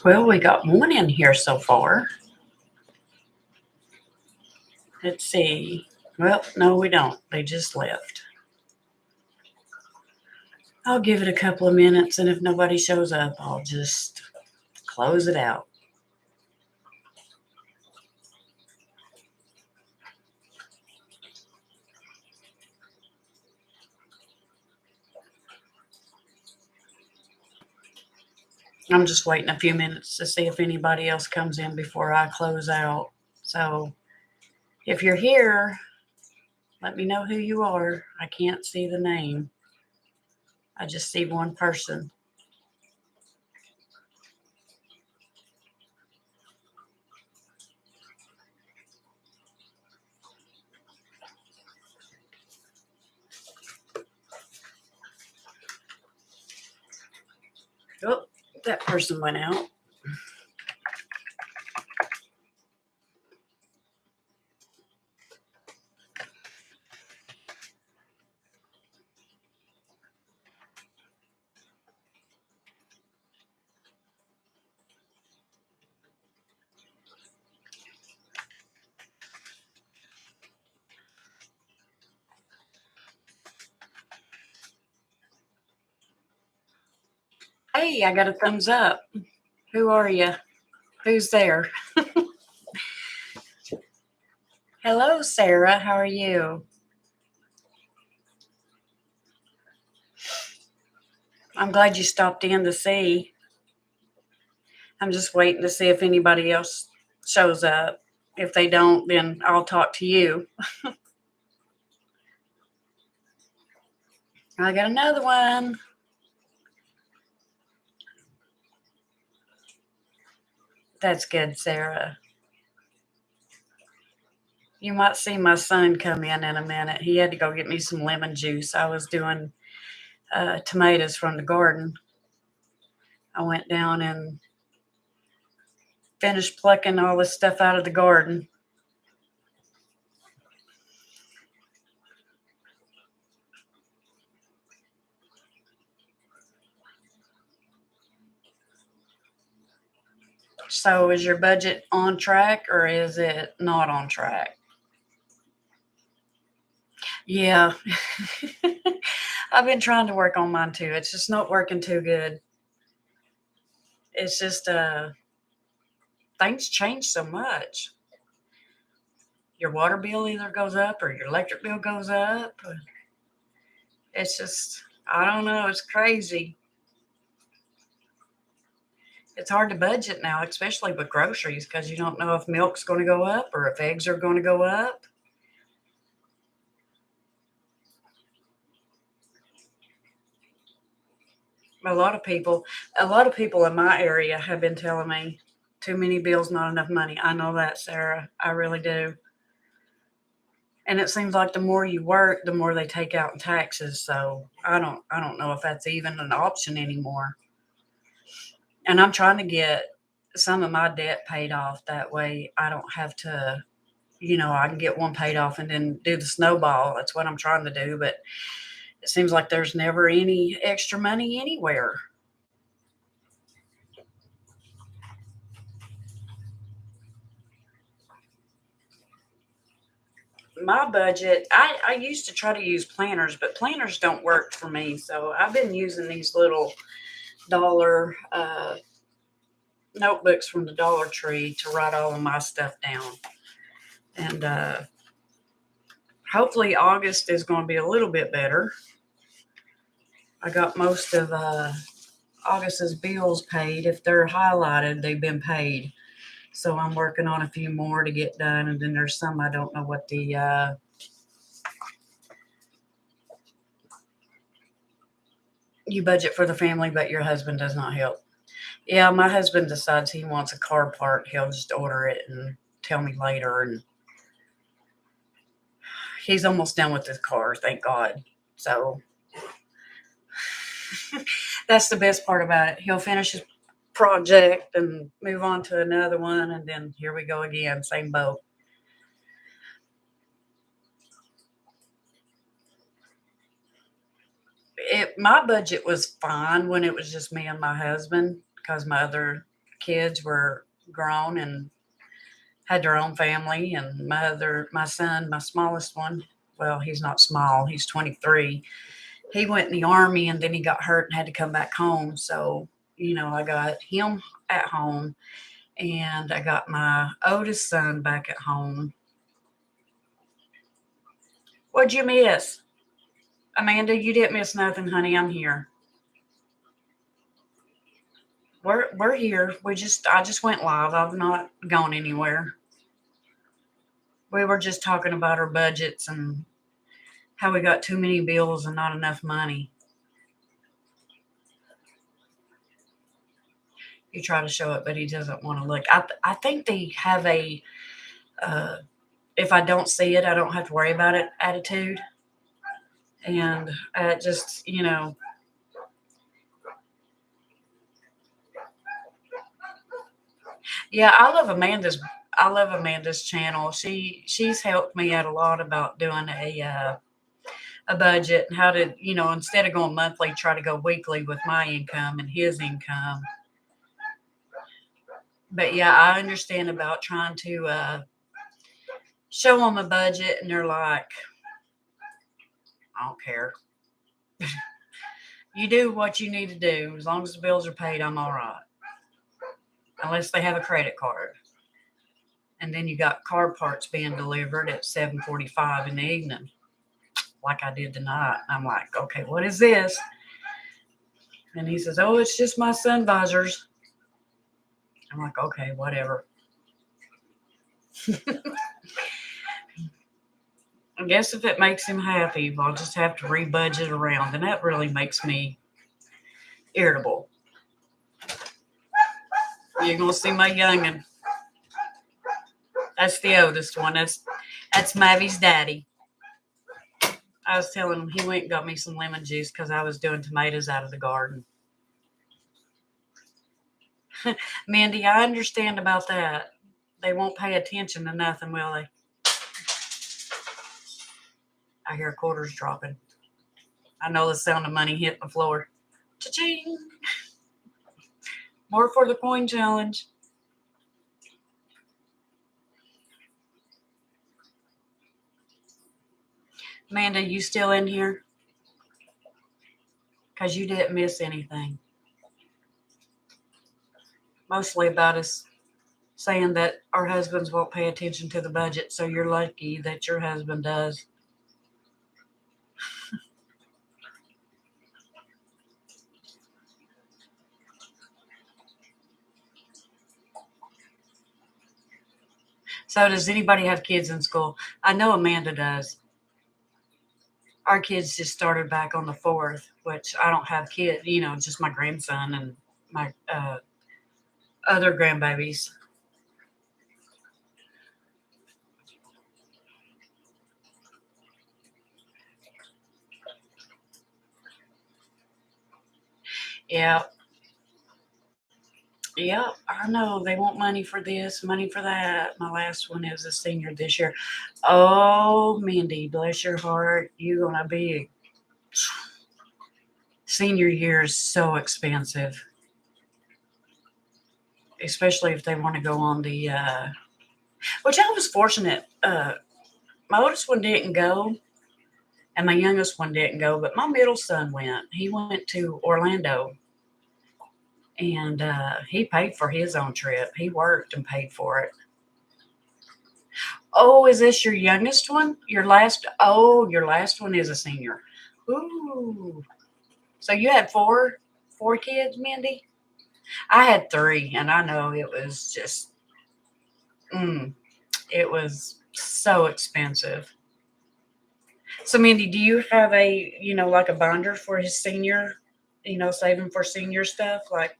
Well, we got one in here so far. Let's see. Well, no, we don't. They just left. I'll give it a couple of minutes, and if nobody shows up, I'll just close it out. I'm just waiting a few minutes to see if anybody else comes in before I close out. So if you're here, let me know who you are. I can't see the name. I just see one person. Oh, that person went out. Hey, I got a thumbs up. Who are you? Who's there? Hello, Sarah. How are you? I'm glad you stopped in to see. I'm just waiting to see if anybody else shows up. If they don't, then I'll talk to you. I got another one. That's good, Sarah. You might see my son come in a minute. He had to go get me some lemon juice. I was doing tomatoes from the garden. I went down and finished plucking all this stuff out of the garden. So is your budget on track or is it not on track? Yeah. I've been trying to work on mine too. It's just not working too good. It's just things change so much. Your water bill either goes up or your electric bill goes up. It's just, I don't know, it's crazy. It's hard to budget now, especially with groceries, because you don't know if milk's going to go up or if eggs are going to go up. A lot of people in my area have been telling me too many bills, not enough money. I know that, Sarah. I really do. And it seems like the more you work, the more they take out in taxes. So I don't know if that's even an option anymore. And I'm trying to get some of my debt paid off. That way I don't have to, I can get one paid off and then do the snowball. That's what I'm trying to do. But it seems like there's never any extra money anywhere. My budget, I used to try to use planners, but planners don't work for me. So I've been using these little dollar notebooks from the Dollar Tree to write all of my stuff down. And hopefully August is going to be a little bit better. I got most of August's bills paid. If they're highlighted, they've been paid. So I'm working on a few more to get done. And then there's some I don't know what you budget for the family, but your husband does not help. Yeah, my husband decides he wants a car part. He'll just order it and tell me later. And he's almost done with his car, thank God. So that's the best part about it. He'll finish his project and move on to another one. And then here we go again, same boat. My budget was fine when it was just me and my husband because my other kids were grown and had their own family, and my son, my smallest one, well, he's not small, he's 23. He went in the army and then he got hurt and had to come back home. So, I got him at home and I got my oldest son back at home. What'd you miss? Amanda, you didn't miss nothing, honey. I'm here. We're here. I just went live. I've not gone anywhere. We were just talking about our budgets and how we got too many bills and not enough money. You try to show it, but he doesn't want to look. I think they have a if I don't see it, I don't have to worry about it attitude. And just, yeah, I love Amanda's channel. She's helped me out a lot about doing a budget and how to, instead of going monthly, try to go weekly with my income and his income. But yeah, I understand about trying to show them a budget and they're like, I don't care. You do what you need to do. As long as the bills are paid, I'm all right. Unless they have a credit card. And then you got car parts being delivered at 7:45 in the evening, like I did tonight. I'm like, okay, what is this? And he says, oh, it's just my sun visors. I'm like, okay, whatever. I guess if it makes him happy, I'll just have to rebudget around. And that really makes me irritable. You're going to see my youngin'. That's the oldest one. That's Mavi's daddy. I was telling him he went and got me some lemon juice because I was doing tomatoes out of the garden. Mandy, I understand about that. They won't pay attention to nothing, will they? I hear quarters dropping. I know the sound of money hitting the floor. Cha-ching! More for the coin challenge. Amanda, you still in here? Because you didn't miss anything. Mostly about us saying that our husbands won't pay attention to the budget, so you're lucky that your husband does. So does anybody have kids in school? I know Amanda does. Our kids just started back on the 4th, which I don't have kids, just my grandson and my other grandbabies. Yeah. Yeah, I know. They want money for this, money for that. My last one is a senior this year. Oh, Mindy, bless your heart. You're going to be. Senior year is so expensive, especially if they want to go on the. Which I was fortunate. My oldest one didn't go, and my youngest one didn't go, but my middle son went. He went to Orlando. And he paid for his own trip. He worked and paid for it. Oh, is this your youngest one? Your last one is a senior. Ooh. So you had four kids, Mindy? I had 3, and I know it was just, it was so expensive. So, Mindy, do you have like a binder for his senior, saving for senior stuff, like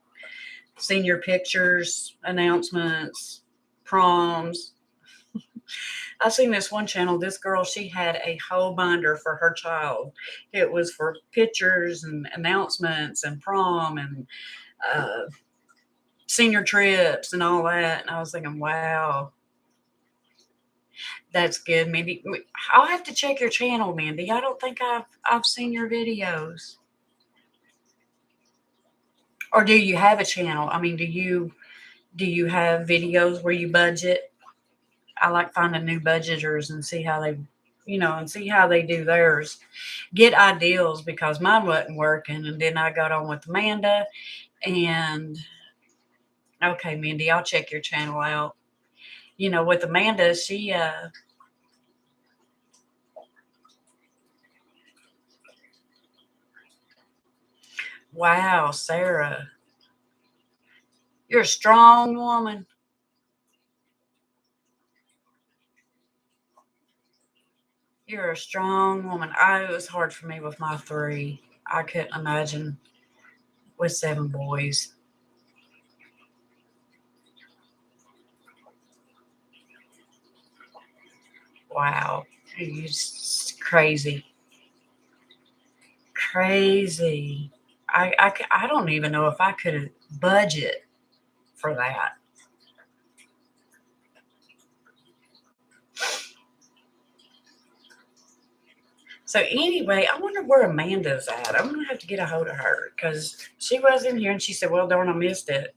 senior pictures, announcements, proms? I seen this one channel. This girl, she had a whole binder for her child. It was for pictures and announcements and prom and senior trips and all that. And I was thinking, wow, that's good, Mindy. I'll have to check your channel, Mindy. I don't think I've seen your videos. Or do you have a channel? I mean, do you Do you have videos where you budget? I like finding new budgeters and see how they, and see how they do theirs. Get ideals because mine wasn't working. And then I got on with Amanda and okay, Mindy, I'll check your channel out. With Amanda, wow, Sarah, you're a strong woman. You're a strong woman. It was hard for me with my three. I couldn't imagine with seven boys. Wow. It's crazy. Crazy. I don't even know if I could budget for that. So anyway, I wonder where Amanda's at. I'm gonna have to get a hold of her because she was in here and she said, "Well, darn, I missed it."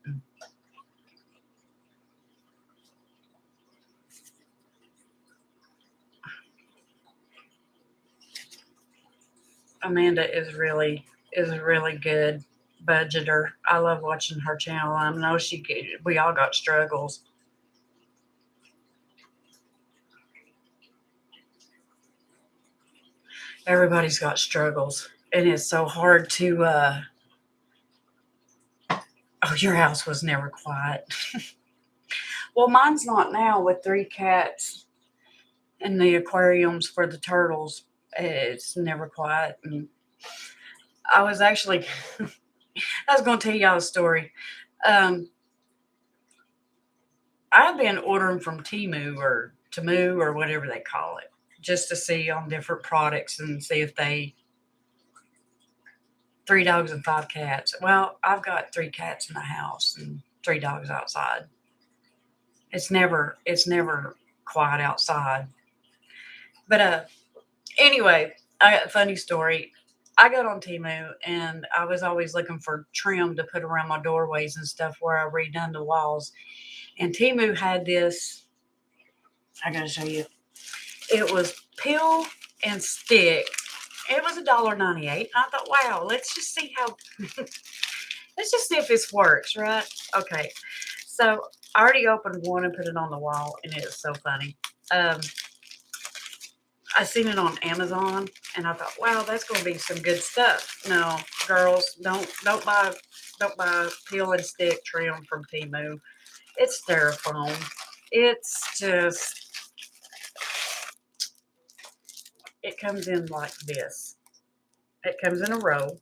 Amanda is a really good budgeter. I love watching her channel. I know we all got struggles. Everybody's got struggles, and it's so hard to. Oh, your house was never quiet. Well, mine's not now with three cats and the aquariums for the turtles. It's never quiet. And I was actually, I was going to tell y'all a story. Um, I've been ordering from Temu or whatever they call it, just to see on different products and see if they three dogs and five cats. Well, I've got three cats in the house and three dogs outside. It's never quiet outside. But anyway, I got a funny story. I got on Temu and I was always looking for trim to put around my doorways and stuff where I redone the walls. And Temu had this, I gotta show you. It was peel and stick. It was $1.98. I thought, wow, let's just see if this works, right? Okay. So I already opened one and put it on the wall, and it is so funny. Um, I seen it on Amazon, and I thought, wow, that's going to be some good stuff. No, girls, don't buy peel and stick trim from Temu. It's styrofoam. It's just it comes in like this. It comes in a row.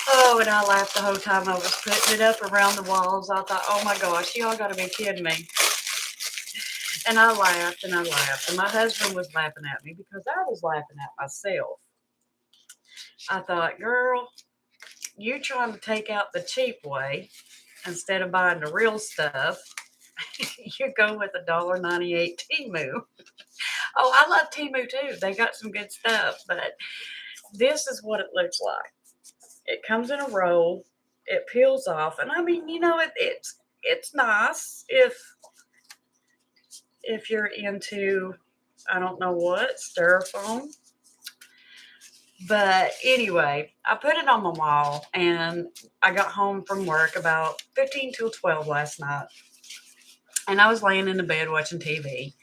Oh, and I laughed the whole time I was putting it up around the walls. I thought, oh my gosh, y'all got to be kidding me. And I laughed and I laughed. And my husband was laughing at me because I was laughing at myself. I thought, girl, you trying to take out the cheap way instead of buying the real stuff. You go with $1.98 Temu. Oh, I love Temu too. They got some good stuff, but this is what it looks like. It comes in a roll. It peels off, and I mean, it's nice if you're into I don't know what styrofoam. But anyway, I put it on the wall, and I got home from work about 15 till 12 last night, and I was laying in the bed watching TV,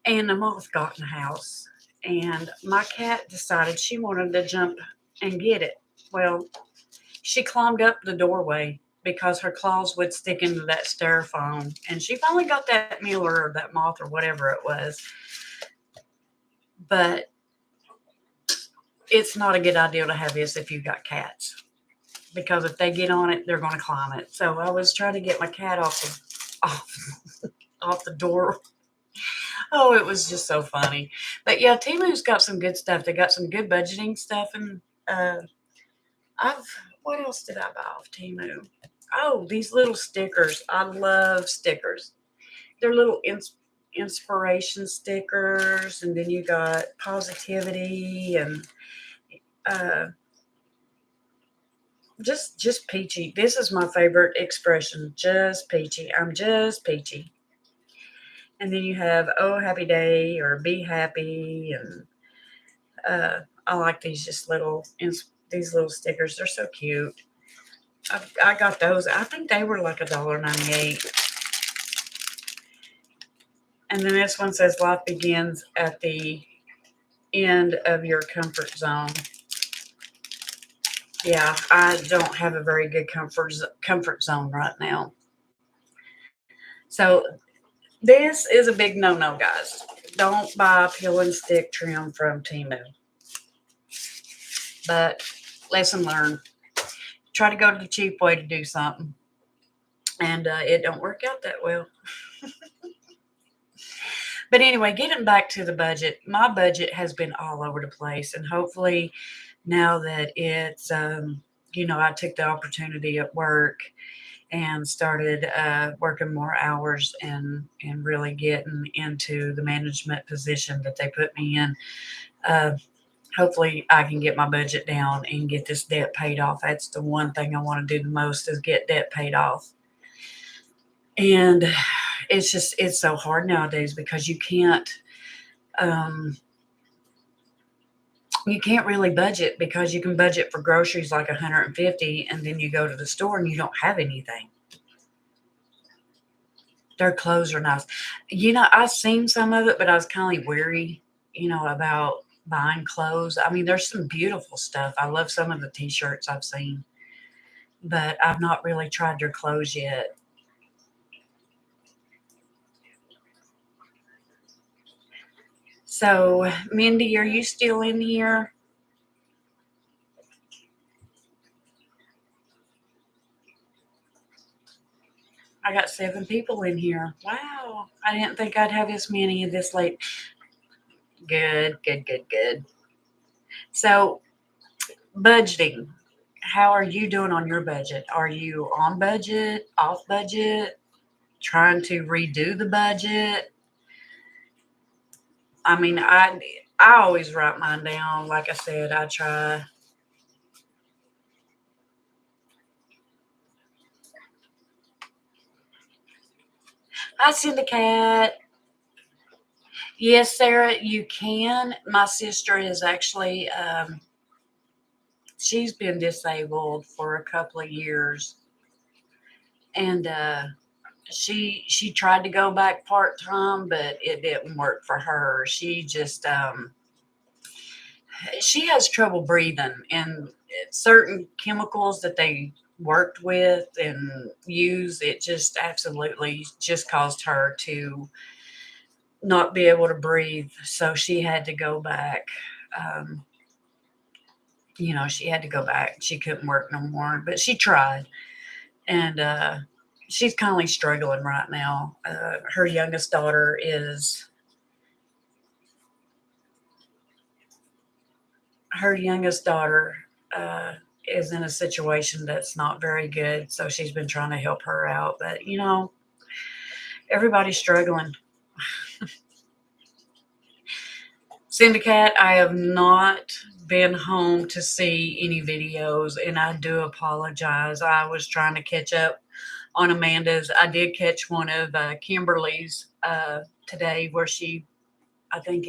and a moth got in the house, and my cat decided she wanted to jump and get it. Well, she climbed up the doorway because her claws would stick into that styrofoam. And she finally got that mealer or that moth or whatever it was. But it's not a good idea to have this if you've got cats. Because if they get on it, they're going to climb it. So I was trying to get my cat off the door. Oh, it was just so funny. But yeah, Timu's got some good stuff. They got some good budgeting stuff. And I've, what else did I buy off Temu? Oh, these little stickers. I love stickers. They're little inspiration stickers, and then you got positivity and uh, just peachy. This is my favorite expression. Just peachy. I'm just peachy. And then you have oh happy day or be happy, and I like these just little these little stickers. They're so cute. I got those. I think they were like $1.98. And then this one says life begins at the end of your comfort zone. Yeah, I don't have a very good comfort zone right now. So this is a big no-no, guys. Don't buy peel and stick trim from Temu. But lesson learned. Try to go to the cheap way to do something, and it don't work out that well. But anyway, getting back to the budget, my budget has been all over the place, and hopefully now that it's I took the opportunity at work and started working more hours and really getting into the management position that they put me in. Uh, Hopefully I can get my budget down and get this debt paid off. That's the one thing I want to do the most, is get debt paid off. And it's so hard nowadays because um, you can't really budget, because you can budget for groceries like 150, and then you go to the store and you don't have anything. Their clothes are nice. I've seen some of it, but I was kind of weary, about buying clothes. I mean, there's some beautiful stuff. I love some of the t-shirts I've seen, but I've not really tried their clothes yet. So, Mindy, are you still in here? I got 7 people in here. Wow. I didn't think I'd have this many this late. Good, good, good, good. So, budgeting. How are you doing on your budget? Are you on budget, off budget, trying to redo the budget? I mean, I always write mine down. Like I said, I try. Hi, Syndicat. Yes, Sarah, you can. My sister is actually, she's been disabled for a couple of years, and she tried to go back part time, but it didn't work for her. She has trouble breathing, and certain chemicals that they worked with and use, it just absolutely just caused her to not be able to breathe. So she had to go back. Um, she had to go back. She couldn't work no more, but she tried, and she's kind of struggling right now. Her youngest daughter her youngest daughter uh, is in a situation that's not very good, so she's been trying to help her out. But everybody's struggling. Syndicate, I have not been home to see any videos, and I do apologize. I was trying to catch up on Amanda's. I did catch one of Kimberly's today, where I think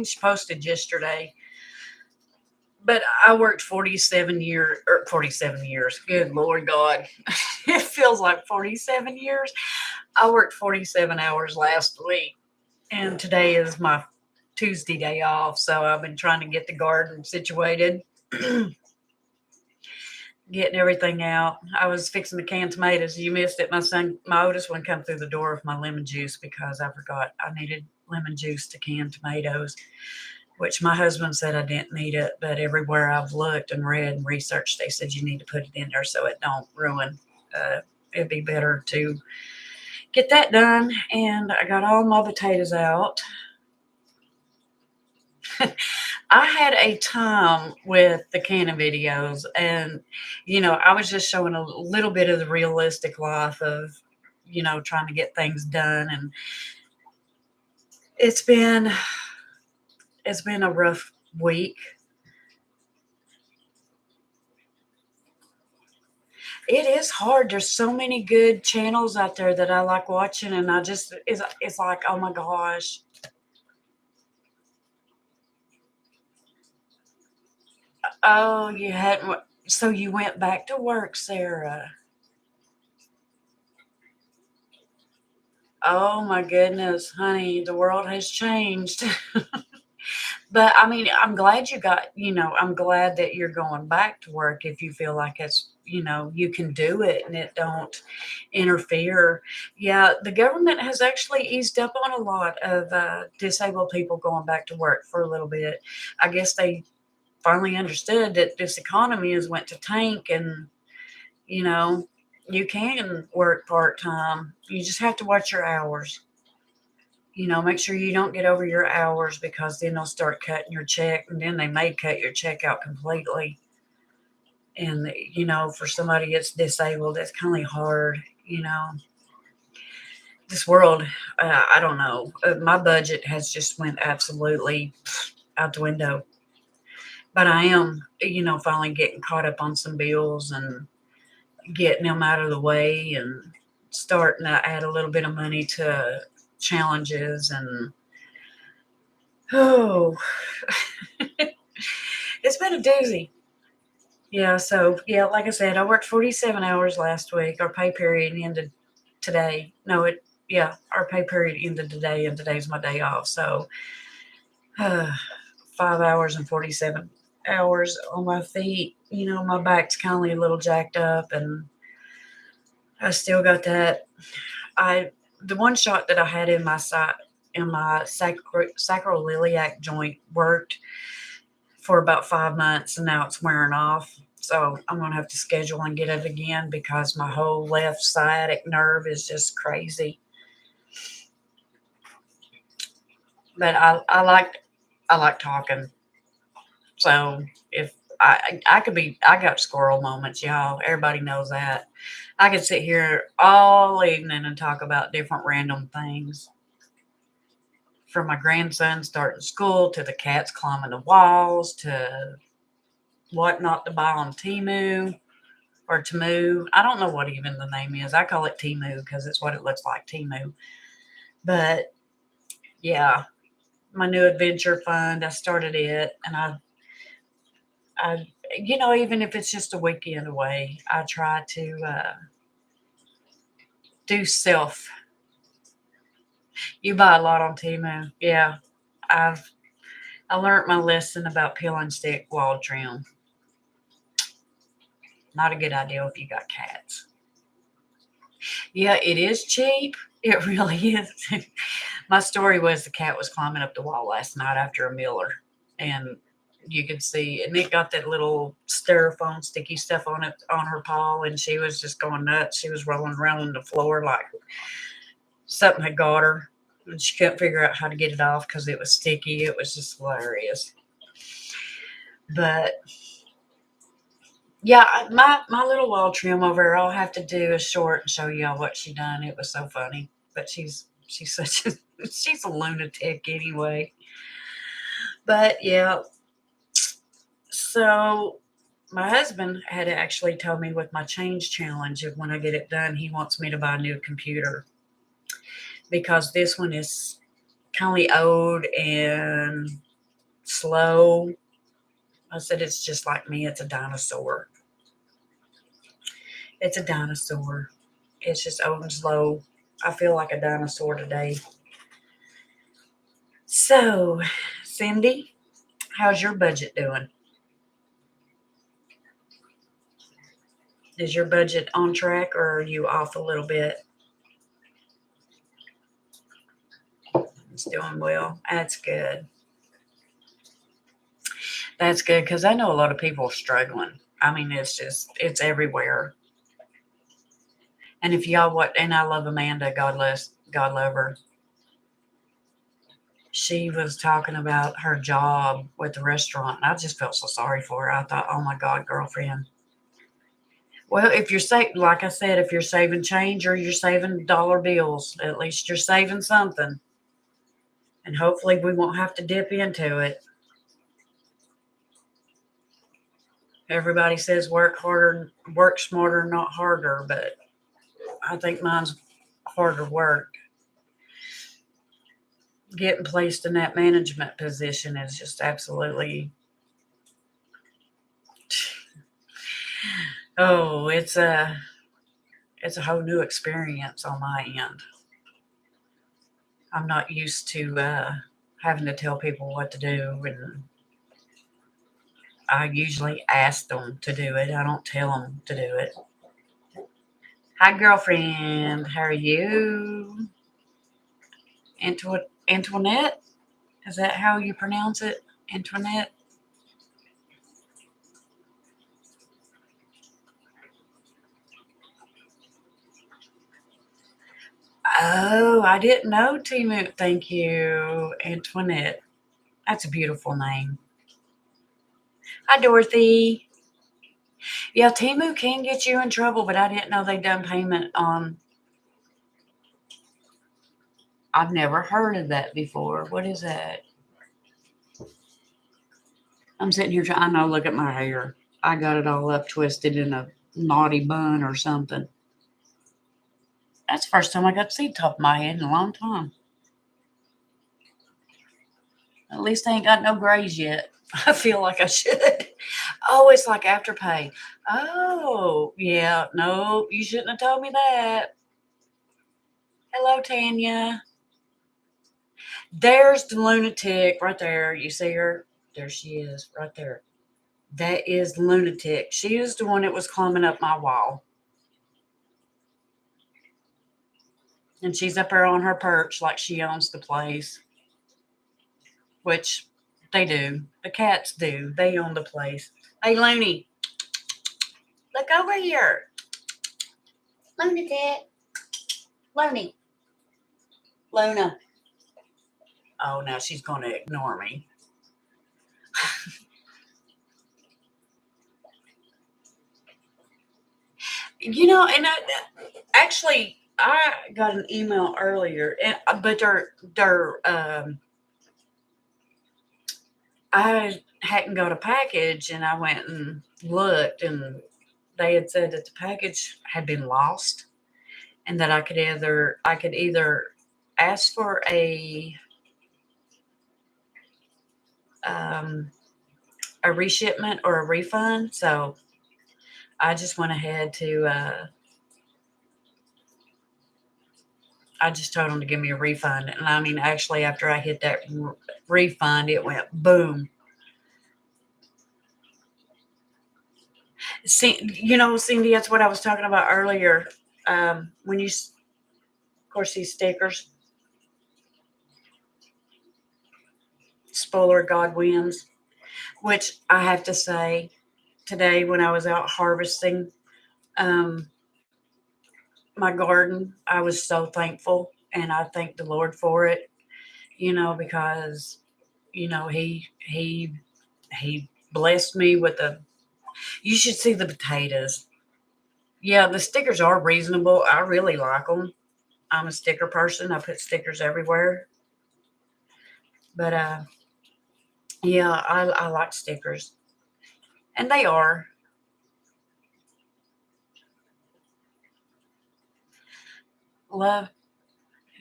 she posted yesterday. But I worked 47 years. Good Lord God. It feels like 47 years. I worked 47 hours last week, and today is my Tuesday day off. So I've been trying to get the garden situated, getting everything out. I was fixing the canned tomatoes. You missed it. My oldest one, come through the door with my lemon juice because I forgot I needed lemon juice to can tomatoes, which my husband said I didn't need it, but everywhere I've looked and read and researched, they said you need to put it in there so it don't ruin. It'd be better to get that done. And I got all my potatoes out. I had a time with the canning videos, and I was just showing a little bit of the realistic life of trying to get things done, and it's been a rough week. It is hard. There's so many good channels out there that I like watching, and I just it's like, oh my gosh. Oh, you hadn't. So you went back to work, Sarah. Oh my goodness, honey, the world has changed. But I mean, I'm glad you got, I'm glad that you're going back to work if you feel like it's, you can do it and it don't interfere. Yeah, the government has actually eased up on a lot of disabled people going back to work for a little bit. I guess they finally understood that this economy has went to tank, and you know, you can work part time. You just have to watch your hours. Make sure you don't get over your hours, because then they'll start cutting your check, and then they may cut your check out completely. And, for somebody that's disabled, it's kind of hard, this world. I don't know. My budget has just went absolutely out the window, but I am, finally getting caught up on some bills and getting them out of the way, and starting to add a little bit of money to challenges. And oh, it's been a doozy. Yeah, so yeah, like I said, I worked 47 hours last week. Our pay period ended today. No, yeah, our pay period ended today, and today's my day off. So, 5 hours and 47 hours on my feet. My back's kind of a little jacked up, and I still got that. The one shot that I had in my side, in my sacroiliac joint, worked for about 5 months, and now it's wearing off. So I'm going to have to schedule and get it again, because my whole left sciatic nerve is just crazy. But I like talking. So if I could be, I got squirrel moments, y'all. Everybody knows that. I could sit here all evening and talk about different random things, from my grandson starting school, to the cats climbing the walls, to what not to buy on Temu or Temu. I don't know what even the name is. I call it Temu because it's what it looks like, Temu. But yeah, my new adventure fund, I started it, and even if it's just a weekend away, I try to do self. You buy a lot on Temu. Yeah, I've I learned my lesson about peel and stick wall trim. Not a good idea if you got cats. Yeah, it is cheap. It really is. My story was, the cat was climbing up the wall last night after a Miller, and you could see, and it got that little styrofoam sticky stuff on it, on her paw, and she was just going nuts. She was rolling around on the floor like something had got her, and she couldn't figure out how to get it off because it was sticky. It was just hilarious. But yeah, my little wall trim over here, I'll have to do a short and show y'all what she done. It was so funny. But she's such a she's a lunatic anyway. But yeah, so my husband had actually told me, with my change challenge, if when I get it done, he wants me to buy a new computer, because this one is kind of old and slow. I said, it's just like me. It's a dinosaur. It's a dinosaur. It's just old and slow. I feel like a dinosaur today. So, Cindy, how's your budget doing? Is your budget on track, or are you off a little bit? It's doing well. That's good. That's good, because I know a lot of people are struggling. I mean, it's everywhere. And if y'all what, and I love Amanda, God love her. She was talking about her job with the restaurant, and I just felt so sorry for her. I thought, oh my God, girlfriend. Well, if you're like I said, if you're saving change, or you're saving dollar bills, at least you're saving something. And hopefully we won't have to dip into it. Everybody says work harder, work smarter, not harder, but I think mine's harder work. Getting placed in that management position is just absolutely, oh, it's a whole new experience on my end. I'm not used to having to tell people what to do, and I usually ask them to do it. I don't tell them to do it. Hi, girlfriend. How are you? Antoinette? Is that how you pronounce it? Antoinette? Oh, I didn't know Timu. Thank you, Antoinette. That's a beautiful name. Hi, Dorothy. Yeah, Timu can get you in trouble, but I didn't know they'd done payment on. I've never heard of that before. What is that? I'm sitting here trying. I know. Look at my hair. I got it all up twisted in a naughty bun or something. That's the first time I got to see the top of my head in a long time. At least I ain't got no grays yet. I feel like I should. Oh, it's like Afterpay. Oh, yeah. No, you shouldn't have told me that. Hello, Tanya. There's the lunatic right there. You see her? There she is, right there. That is lunatic. She is the one that was climbing up my wall. And she's up there on her perch like she owns the place, which they do. The cats do. They own the place. Hey, Looney, look over here. Lunatic. Looney. Luna. Oh, now she's going to ignore me. And actually, I got an email earlier, but I hadn't got a package, and I went and looked, and they had said that the package had been lost, and that I could either ask for um, a reshipment or a refund. So I just went ahead to. I just told them to give me a refund, and I mean, actually, after I hit that refund, it went boom. See, Cindy, that's what I was talking about earlier. When you, of course, these stickers, spoiler, God wins, which I have to say, today when I was out harvesting um, my garden, I was so thankful, and I thank the Lord for it. Because he blessed me with a. You should see the potatoes. Yeah, the stickers are reasonable. I really like them. I'm a sticker person. I put stickers everywhere. But yeah, I like stickers, and they are. Love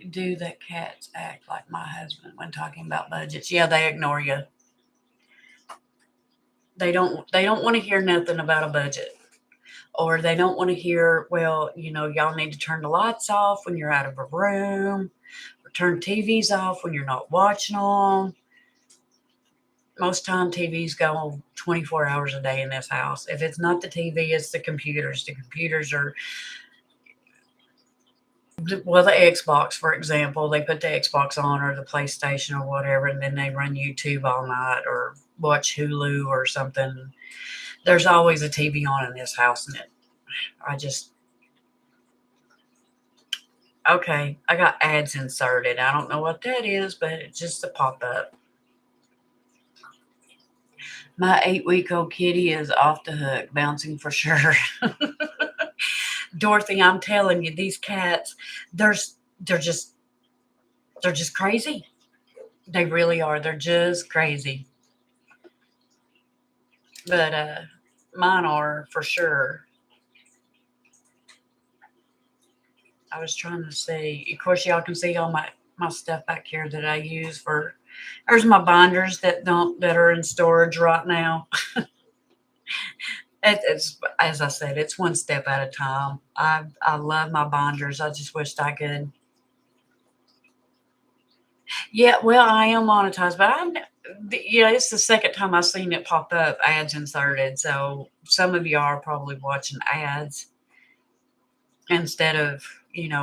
do that cats act like my husband when talking about budgets. Yeah, they ignore you. They don't want to hear nothing about a budget. Or they don't want to hear, well, y'all need to turn the lights off when you're out of a room, or turn TVs off when you're not watching them. Most time TVs go on 24 hours a day in this house. If it's not the TV, it's the computers. The computers are, well, the Xbox, for example, they put the Xbox on, or the PlayStation or whatever, and then they run YouTube all night or watch Hulu or something. There's always a TV on in this house, and I just, okay, I got ads inserted. I don't know what that is, but it's just a pop up. My 8-week-old kitty is off the hook, bouncing for sure. Dorothy, I'm telling you, these cats, they're they're just they're just crazy. They really are. They're just crazy. But Mine are for sure. I was trying to see. Of course, y'all can see all my stuff back here that I use for. There's my binders that are in storage right now. It's as I said, it's one step at a time. I love my binders. I just wished I could. Yeah, well, I am monetized, but yeah, it's the second time I've seen it pop up, ads inserted. So some of y'all are probably watching ads instead of,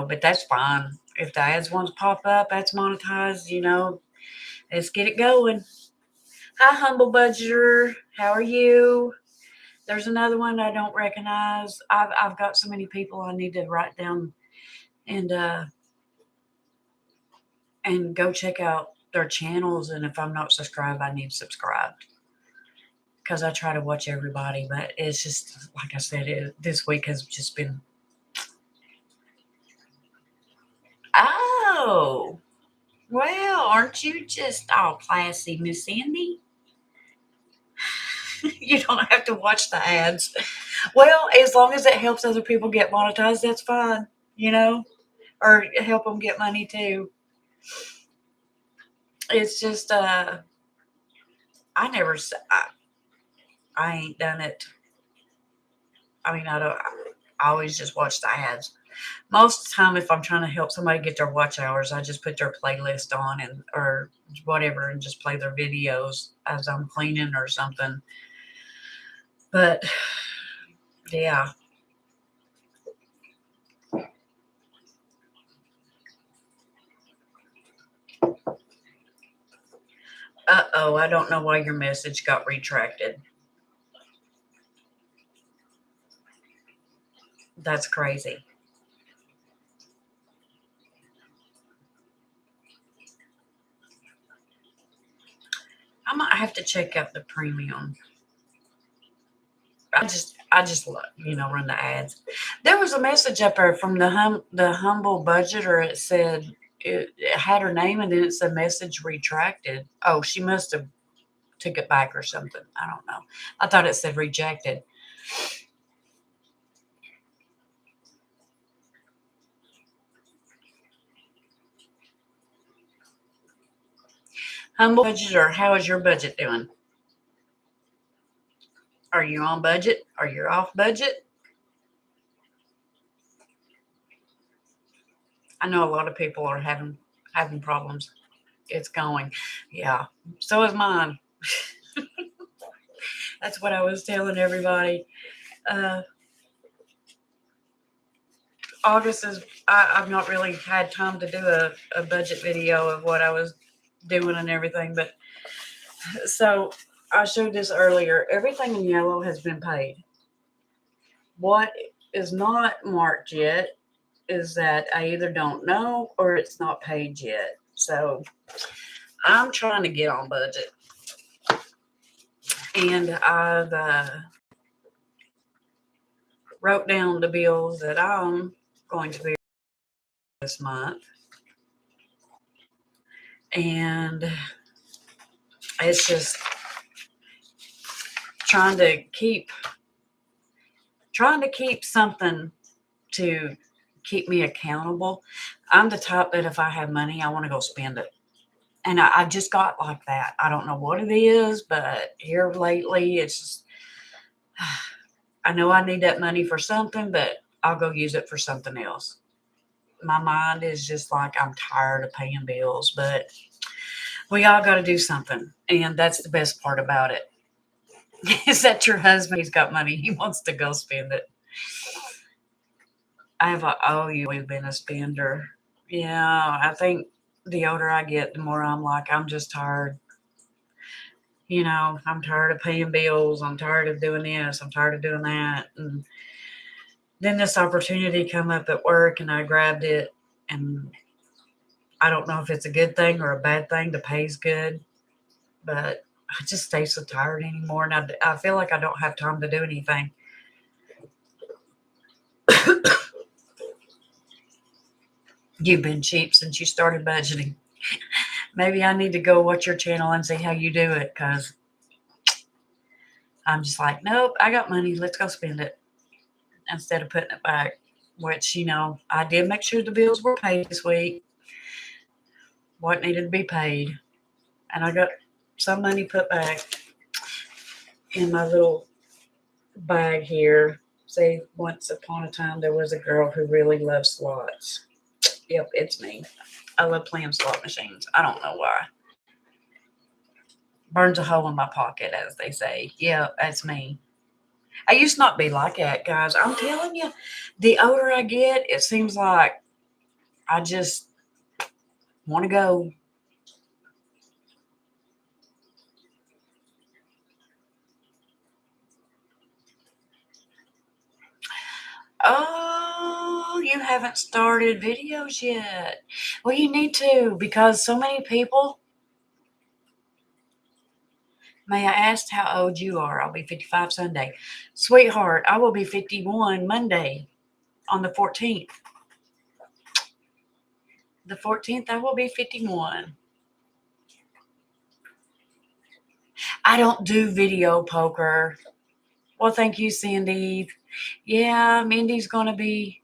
but that's fine. If the ads want to pop up, that's monetized, let's get it going. Hi, Humble Budgeter. How are you? There's another one I don't recognize. I've got so many people I need to write down and go check out their channels. And if I'm not subscribed, I need subscribed because I try to watch everybody. But it's just like I said, this week has just been. Oh, well, aren't you just all classy, Miss Sandy? You don't have to watch the ads. Well, as long as it helps other people get monetized, that's fine, or help them get money too. It's just, I never, I ain't done it. I mean, I always just watch the ads. Most of the time, if I'm trying to help somebody get their watch hours, I just put their playlist on or whatever and just play their videos as I'm cleaning or something. But yeah. Uh-oh, I don't know why your message got retracted. That's crazy. I might have to check out the premium. I just run the ads. There was a message up there from the humble budgeter. It said it had her name and then it said message retracted. Oh, she must have took it back or something. I don't know. I thought it said rejected. Humble budgeter, how is your budget doing? Are you on budget? Are you off budget? I know a lot of people are having problems. It's going. Yeah. So is mine. That's what I was telling everybody. Uh, August is, I've not really had time to do a budget video of what I was doing and everything. But so I showed this earlier. Everything in yellow has been paid. What is not marked yet is that I either don't know or it's not paid yet. So I'm trying to get on budget. And I've wrote down the bills that I'm going to be this month. And it's just trying to keep something to keep me accountable. I'm the type that if I have money, I want to go spend it. And I just got like that. I don't know what it is, but here lately, it's just, I know I need that money for something, but I'll go use it for something else. My mind is just like, I'm tired of paying bills, but we all got to do something. And that's the best part about it. Is that your husband, he's got money. He wants to go spend it. You've always been a spender. Yeah, I think the older I get, the more I'm like, I'm just tired. I'm tired of paying bills. I'm tired of doing this. I'm tired of doing that. And then this opportunity come up at work and I grabbed it. And I don't know if it's a good thing or a bad thing. The pay's good, but I just stay so tired anymore. And I feel like I don't have time to do anything. You've been cheap since you started budgeting. Maybe I need to go watch your channel and see how you do it because I'm just like, nope, I got money. Let's go spend it instead of putting it back. Which, I did make sure the bills were paid this week, what needed to be paid. And I got some money put back in my little bag here. Say, once upon a time, there was a girl who really loved slots. Yep, it's me. I love playing slot machines. I don't know why. Burns a hole in my pocket, as they say. Yeah, that's me. I used to not be like that, guys. I'm telling you, the older I get, it seems like I just want to go. Oh, you haven't started videos yet. Well, you need to because so many people. May I ask how old you are? I'll be 55 Sunday. Sweetheart, I will be 51 Monday on the 14th. The 14th, I will be 51. I don't do video poker. Well, thank you, Cindy. Yeah, Mindy's going to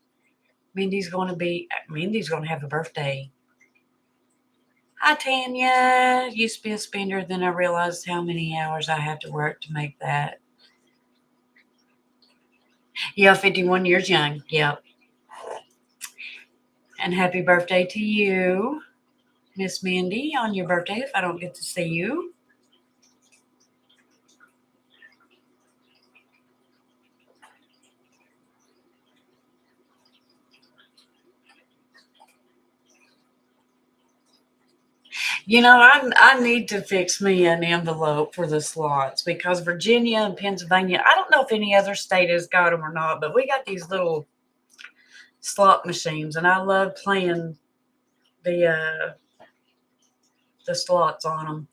have a birthday. Hi, Tanya. Used to be a spender, then I realized how many hours I have to work to make that. Yeah, 51 years young. Yep. And happy birthday to you, Miss Mindy, on your birthday if I don't get to see you. I need to fix me an envelope for the slots because Virginia and Pennsylvania, I don't know if any other state has got them or not, but we got these little slot machines, and I love playing the the slots on them.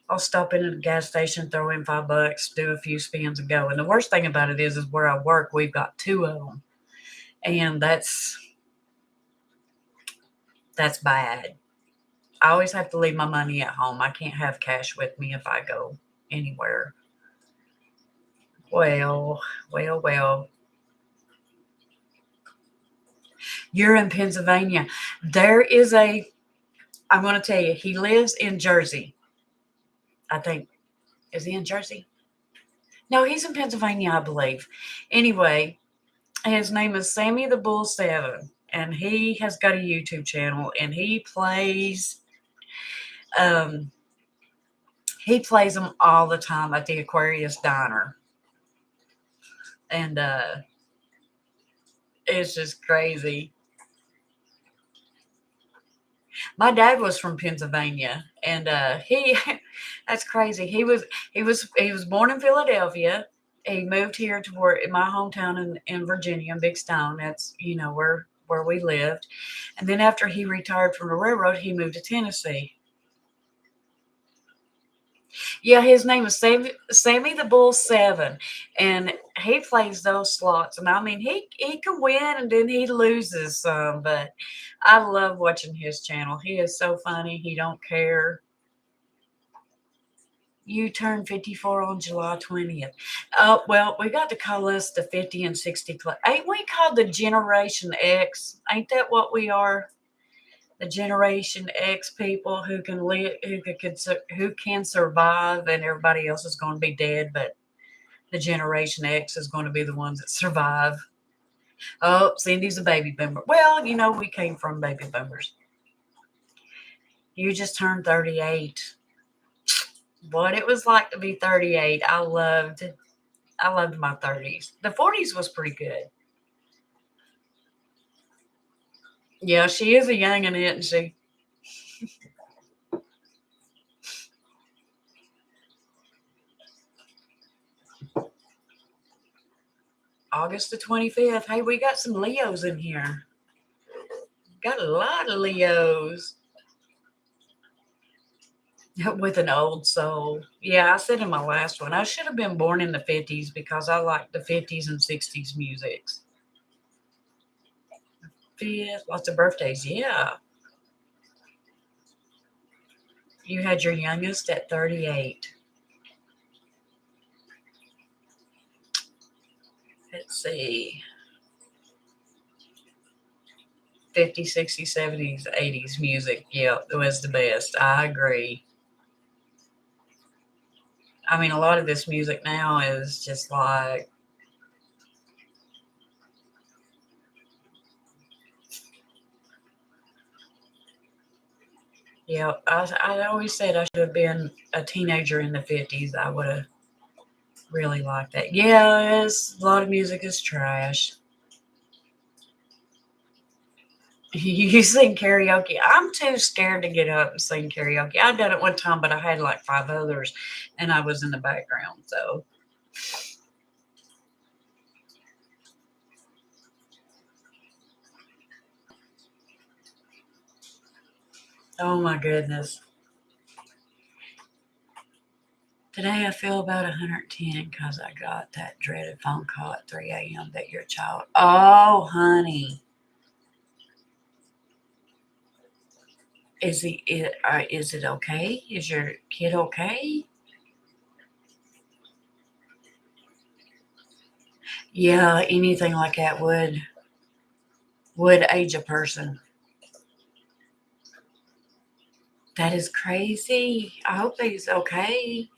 I'll stop in at a gas station, throw in $5, do a few spins, and go. And the worst thing about it is where I work, we've got two of them, and that's bad. I always have to leave my money at home. I can't have cash with me if I go anywhere. Well, well. You're in Pennsylvania. I'm going to tell you, he lives in Jersey. I think. Is he in Jersey? No, he's in Pennsylvania, I believe. Anyway, his name is Sammy the Bull 7, and he has got a YouTube channel, and um, he plays them all the time at the Aquarius Diner. And it's just crazy. My dad was from Pennsylvania, and he that's crazy. He was born in Philadelphia. He moved here to in my hometown in Virginia, in Big Stone. That's where we lived. And then after he retired from the railroad, he moved to Tennessee. Yeah, his name is Sammy the Bull 7, and he plays those slots. And I mean, he can win and then he loses some, but I love watching his channel. He is so funny. He don't care. You turned 54 on July 20th. Well, we got to call us the 50 and 60 club. Ain't we called the Generation X? Ain't that what we are? The Generation X people who can live, who can survive, and everybody else is going to be dead, but the Generation X is going to be the ones that survive. Oh, Cindy's a baby boomer. Well, we came from baby boomers. You just turned 38. What it was like to be 38. I loved my 30s. The 40s was pretty good. Yeah, she is a youngin', isn't she? August the 25th. Hey, we got some Leos in here. Got a lot of Leos. With an old soul. Yeah, I said in my last one, I should have been born in the 50s because I like the 50s and 60s musics. Fifth, lots of birthdays. Yeah. You had your youngest at 38. see. 50s, 60s, 70s, 80s music. Yep, it was the best. I agree. I mean, a lot of this music now is just like, yep. I always said I should have been a teenager in the 50s. I would have really liked that. Yes, a lot of music is trash. You sing karaoke. I'm too scared to get up and sing karaoke. I've done it one time, but I had like five others and I was in the background. So, oh my goodness. Today I feel about 110 because I got that dreaded phone call at 3 a.m. that your child. Oh, honey. Is it okay? Is your kid okay? Yeah, anything like that would age a person. That is crazy. I hope he's okay.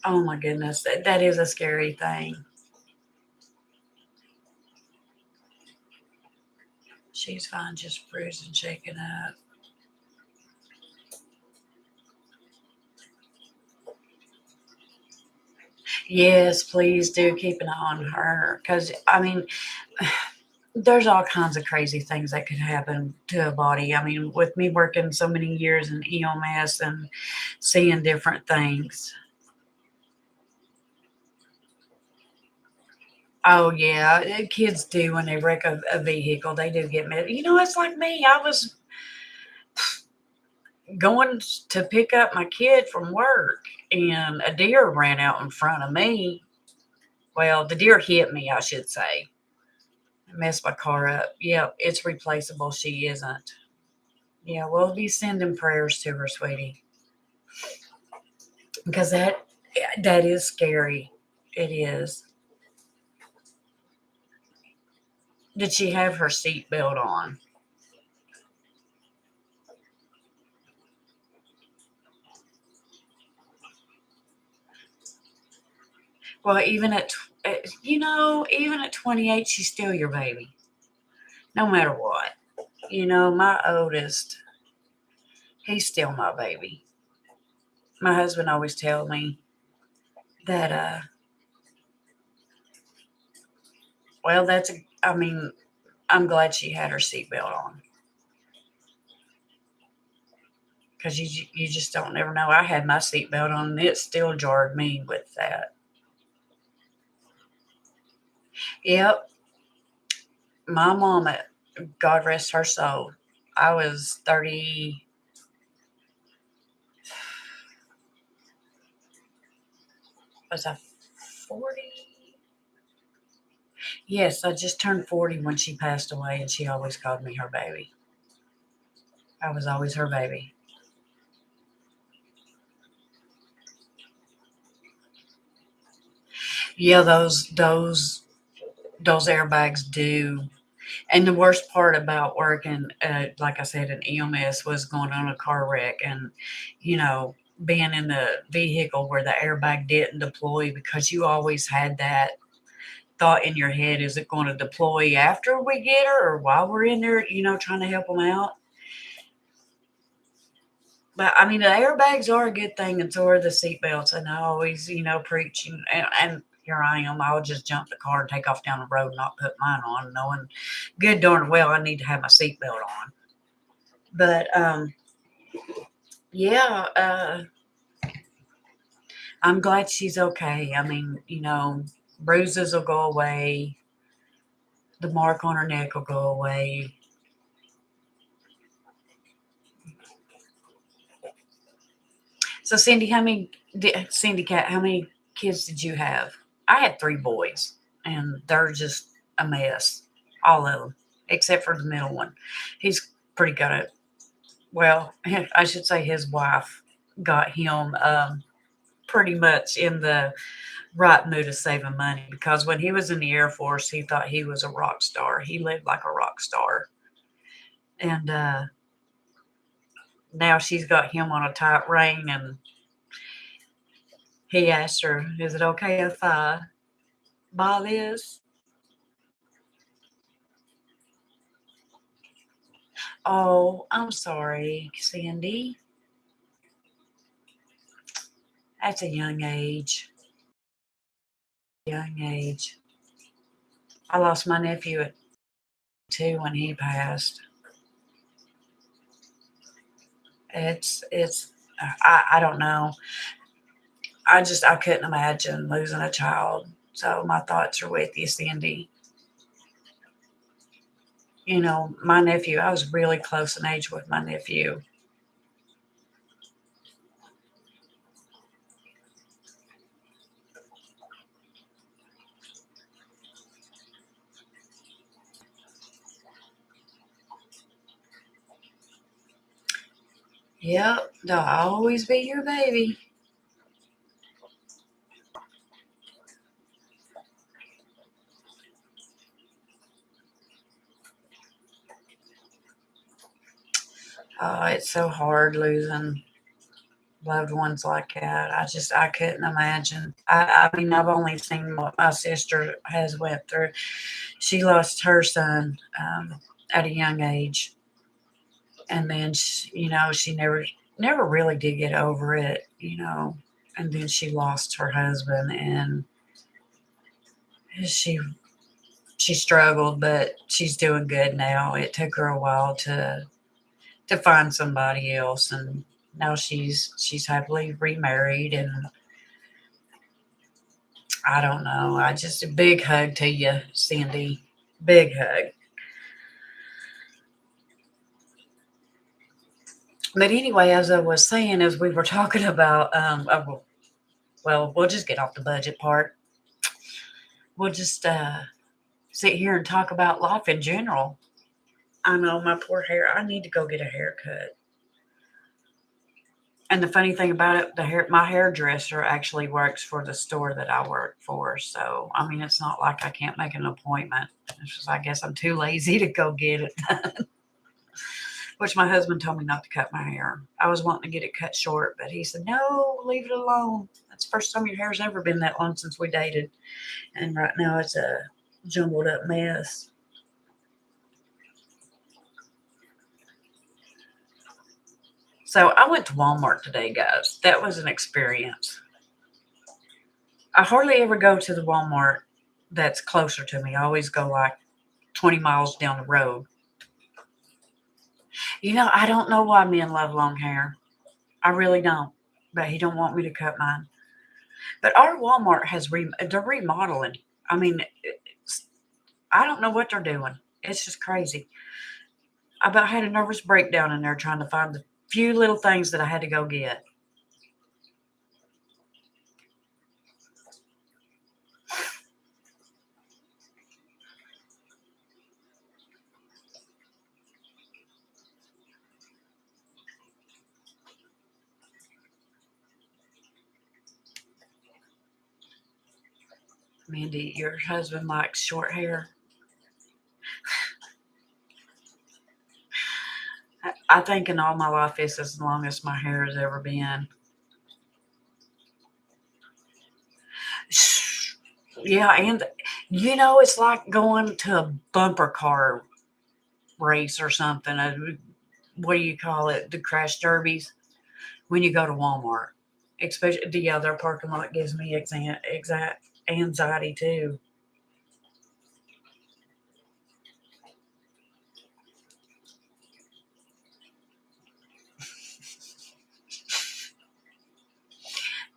Oh my goodness, that is a scary thing. She's fine, just bruised and shaken up. Yes, please do keep an eye on her because I mean, there's all kinds of crazy things that could happen to a body. I mean, with me working so many years in EMS and seeing different things. Oh yeah, kids do when they wreck a vehicle. They do get mad. You know, it's like me. I was going to pick up my kid from work, and a deer ran out in front of me. Well, the deer hit me, I should say. Messed my car up. Yeah, it's replaceable. She isn't. Yeah, we'll be sending prayers to her, sweetie, because that is scary. It is. Did she have her seatbelt on? Well, even at 28, she's still your baby, no matter what. My oldest, he's still my baby. My husband always tell me that, well, I mean, I'm glad she had her seatbelt on because you just don't never know. I had my seatbelt on and it still jarred me with that. Yep, my mama, God rest her soul. I was 30, was I 40? Yes, I just turned 40 when she passed away, and she always called me her baby. I was always her baby. Yeah, those airbags do. And the worst part about working, like I said, in EMS was going on a car wreck and, you know, being in the vehicle where the airbag didn't deploy because you always had that thought in your head, is it going to deploy after we get her or while we're in there, trying to help them out? But I mean, the airbags are a good thing, and so are the seatbelts. And I always, preach, and here I am. I'll just jump the car and take off down the road and not put mine on, knowing good darn well I need to have my seatbelt on. But yeah, I'm glad she's okay. I mean, bruises will go away, the mark on her neck will go away. So, Cindy Cat, how many kids did you have? I had three boys, and they're just a mess, all of them, except for the middle one. He's pretty good at, well, I should say his wife. got him pretty much in the right mood of saving money because when he was in the Air Force, he thought he was a rock star. He lived like a rock star. And now she's got him on a tight rein. And he asked her, "Is it okay if I buy this?" Oh, I'm sorry, Sandy. That's a young age. Young age. I lost my nephew at 2 when he passed. It's I don't know. I couldn't imagine losing a child. So my thoughts are with you, Cindy. You know, my nephew, I was really close in age with my nephew. Yep, they'll always be your baby. It's so hard losing loved ones like that. I couldn't imagine. I mean, I've only seen what my sister has went through. She lost her son at a young age, and then she never really did get over it. And then she lost her husband, and she she struggled, but she's doing good now. It took her a while to find somebody else, and now she's happily remarried. And I don't know. I just a big hug to you, Cindy. Big hug. But anyway, as I was saying, as we were talking about, well, we'll just get off the budget part. We'll just sit here and talk about life in general. I know my poor hair. I need to go get a haircut. And the funny thing about it, my hairdresser actually works for the store that I work for. So I mean, it's not like I can't make an appointment. It's just I guess I'm too lazy to go get it done. Which my husband told me not to cut my hair. I was wanting to get it cut short, but he said, "No, leave it alone. That's the first time your hair's ever been that long since we dated." And right now it's a jumbled up mess. So I went to Walmart today, guys. That was an experience. I hardly ever go to the Walmart that's closer to me. I always go like 20 miles down the road. I don't know why men love long hair. I really don't. But he don't want me to cut mine. But our Walmart they're remodeling. I mean, I don't know what they're doing. It's just crazy. I about had a nervous breakdown in there trying to find the few little things that I had to go get. Mandy, your husband likes short hair. I think in all my life it's as long as my hair has ever been. Yeah, and it's like going to a bumper car race or something. What do you call it? The crash derbies when you go to Walmart. Especially the other parking lot gives me exact anxiety too.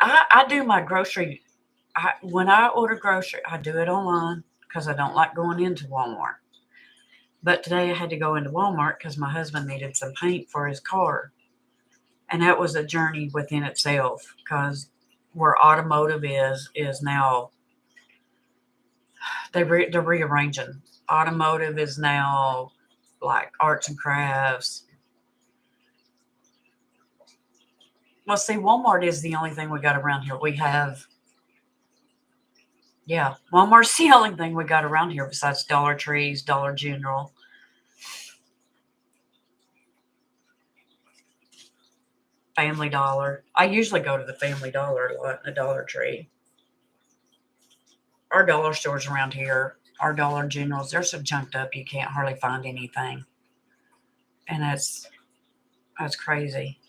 I do my grocery. When I order grocery, I do it online because I don't like going into Walmart. But today I had to go into Walmart because my husband needed some paint for his car. And that was a journey within itself because where automotive is now they're rearranging. Automotive is now like arts and crafts. Well, see, Walmart is the only thing we got around here. We have, yeah, Walmart's the only thing we got around here besides Dollar Trees, Dollar General, Family Dollar. I usually go to the Family Dollar a lot and the Dollar Tree. Our dollar stores around here, our Dollar Generals, they're so junked up you can't hardly find anything. And that's crazy.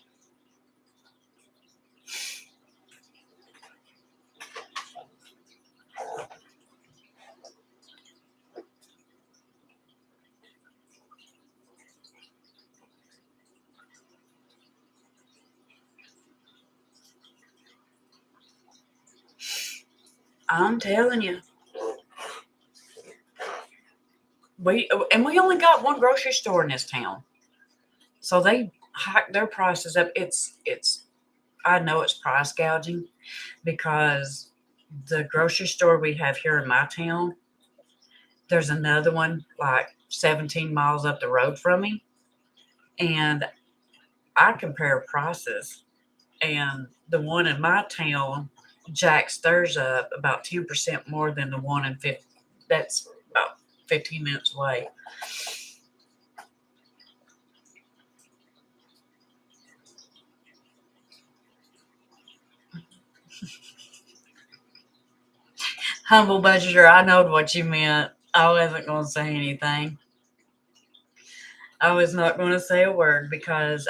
I'm telling you. We only got one grocery store in this town. So they hike their prices up. It's I know it's price gouging because the grocery store we have here in my town, there's another one like 17 miles up the road from me. And I compare prices, and the one in my town jacks theirs up about 10% more than the one in 50, that's about 15 minutes away. Humble budgeter, I know what you meant. I wasn't going to say anything. I was not going to say a word because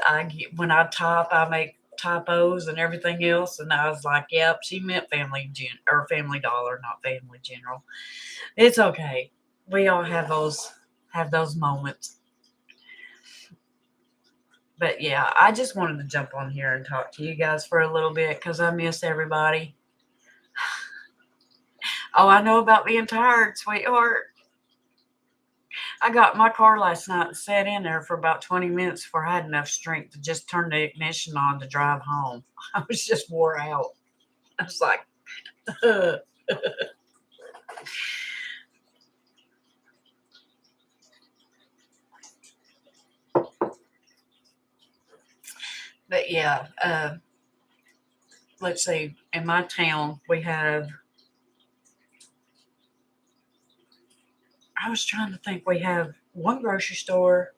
when I type, I make typos and everything else, and I was like, "Yep, she meant Family Dollar, not Family General." It's okay. We all have those moments. But yeah, I just wanted to jump on here and talk to you guys for a little bit because I miss everybody. Oh, I know about being tired, sweetheart. I got in my car last night and sat in there for about 20 minutes before I had enough strength to just turn the ignition on to drive home. I was just wore out. I was like, ugh. But yeah, let's see. In my town, we have, I was trying to think, we have one grocery store,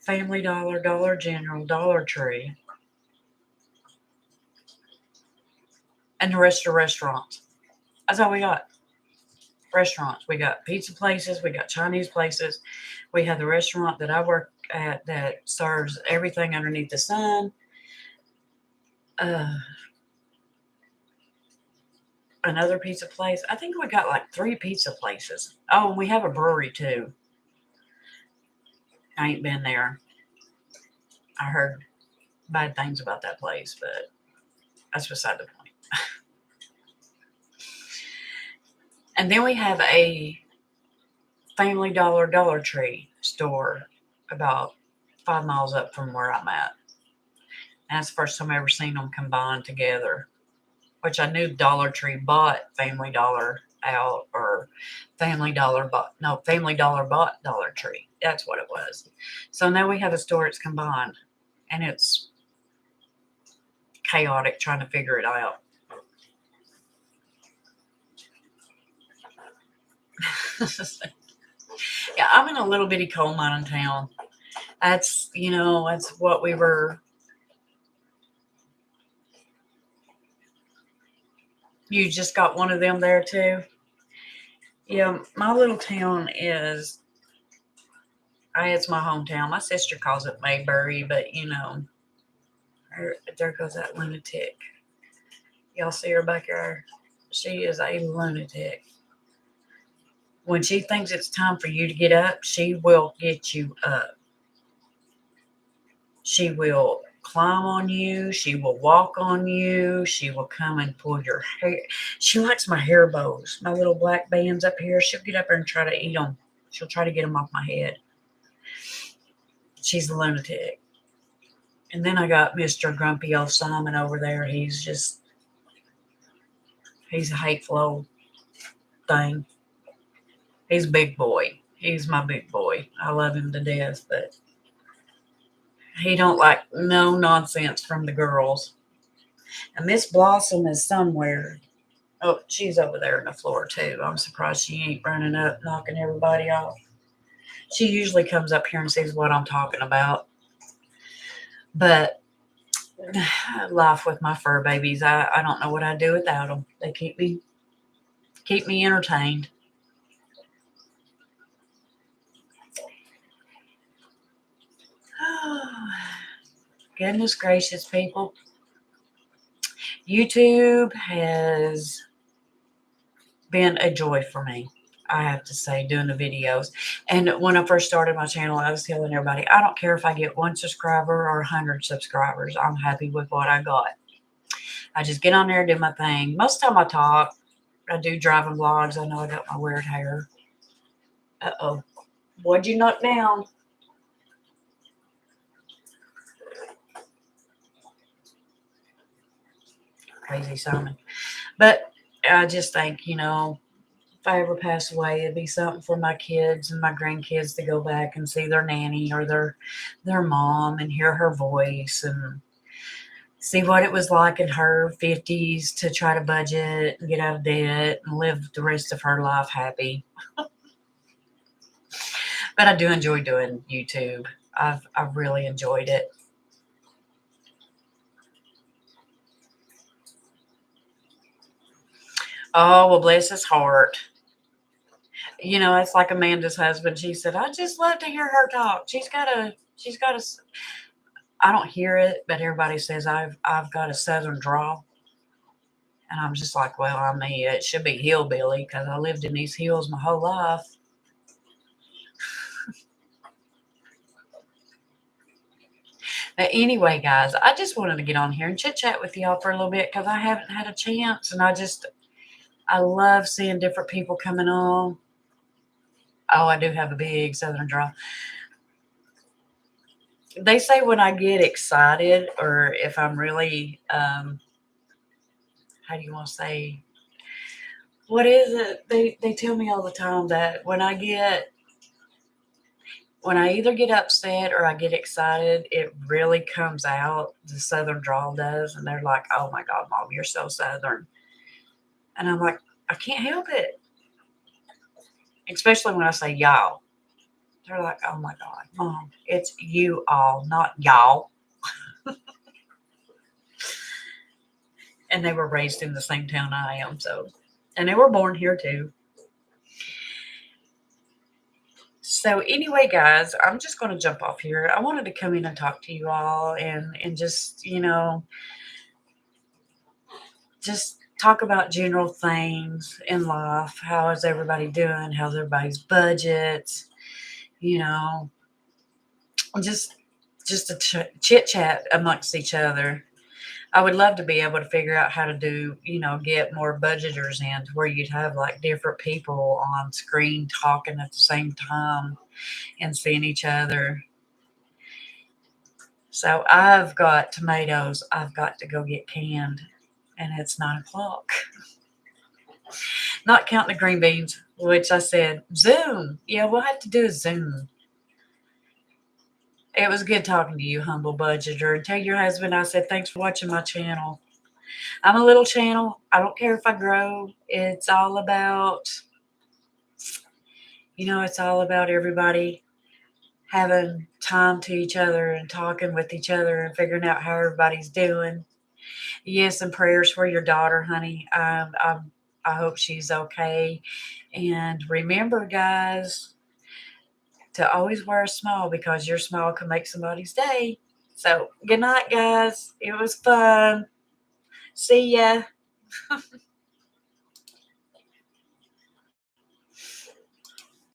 Family Dollar, Dollar General, Dollar Tree, and the rest are restaurants. That's all we got. Restaurants. We got pizza places, we got Chinese places. We have the restaurant that I work at that serves everything underneath the sun. Uh, another pizza place. I think we got like three pizza places. Oh, and we have a brewery too. I ain't been there. I heard bad things about that place, but that's beside the point. And then we have a Family Dollar Dollar Tree store about 5 miles up from where I'm at. And that's the first time I ever seen them combined together. Which I knew Dollar Tree bought Family Dollar out, or Family Dollar bought Dollar Tree. That's what it was. So now we have a store that's combined, and it's chaotic trying to figure it out. Yeah, I'm in a little bitty coal mining town. That's what we were. You just got one of them there too. Yeah, my little town it's my hometown. My sister calls it Maybury, but there goes that lunatic. Y'all see her back there? She is a lunatic. When she thinks it's time for you to get up, she will get you up. She will climb on you. She will walk on you. She will come and pull your hair. She likes my hair bows, my little black bands up here. She'll get up there and try to eat them. She'll try to get them off my head. She's a lunatic. And then I got Mr. Grumpy old Simon over there. He's a hateful old thing. He's a big boy. He's my big boy. I love him to death, but He don't like no nonsense from the girls. And Miss Blossom is somewhere. Oh, she's over there on the floor too. I'm surprised she ain't running up, knocking everybody off. She usually comes up here and sees what I'm talking about. But life with my fur babies, I don't know what I'd do without them. They keep me entertained. Goodness gracious, people. YouTube has been a joy for me, I have to say, doing the videos. And when I first started my channel, I was telling everybody, I don't care if I get 1 subscriber or 100 subscribers. I'm happy with what I got. I just get on there and do my thing. Most of the time I talk. I do driving vlogs. I know I got my weird hair. Uh-oh. What'd you knock down? Crazy Simon. But I just think, if I ever pass away, it'd be something for my kids and my grandkids to go back and see their nanny or their mom and hear her voice and see what it was like in her 50s to try to budget and get out of debt and live the rest of her life happy. But I do enjoy doing YouTube. I've really enjoyed it. Oh, well, bless his heart. It's like Amanda's husband. She said, I just love to hear her talk. She's got a, I don't hear it, but everybody says I've got a southern drawl. And I'm just like, well, I mean, it should be hillbilly because I lived in these hills my whole life. But anyway, guys, I just wanted to get on here and chit chat with y'all for a little bit because I haven't had a chance. And I love seeing different people coming on. Oh, I do have a big southern drawl. They say when I get excited or if I'm really, how do you want to say, what is it? They tell me all the time that when I either get upset or I get excited, it really comes out. The southern drawl does, and they're like, "Oh my God, Mom, you're so southern," and I'm like, I can't help it. Especially when I say y'all, they're like, "Oh my God, Mom, it's you all, not y'all." And they were raised in the same town I am, and they were born here too. So anyway, guys, I'm just going to jump off here. I wanted to come in and talk to you all and just talk about general things in life. How is everybody doing? How's everybody's budgets? You know, just a chit chat amongst each other. I would love to be able to figure out how to do, get more budgeters in to where you'd have like different people on screen talking at the same time and seeing each other. So I've got tomatoes I've got to go get canned, and it's 9 o'clock. Not counting the green beans, which I said, Zoom. Yeah, we'll have to do a Zoom. It was good talking to you, humble budgeter. And tell your husband I said, thanks for watching my channel. I'm a little channel. I don't care if I grow. It's all about, it's all about everybody having time to each other and talking with each other and figuring out how everybody's doing. Yes, and prayers for your daughter, honey. I hope she's okay. And remember, guys, to always wear a smile because your smile can make somebody's day. So, good night, guys. It was fun. See ya.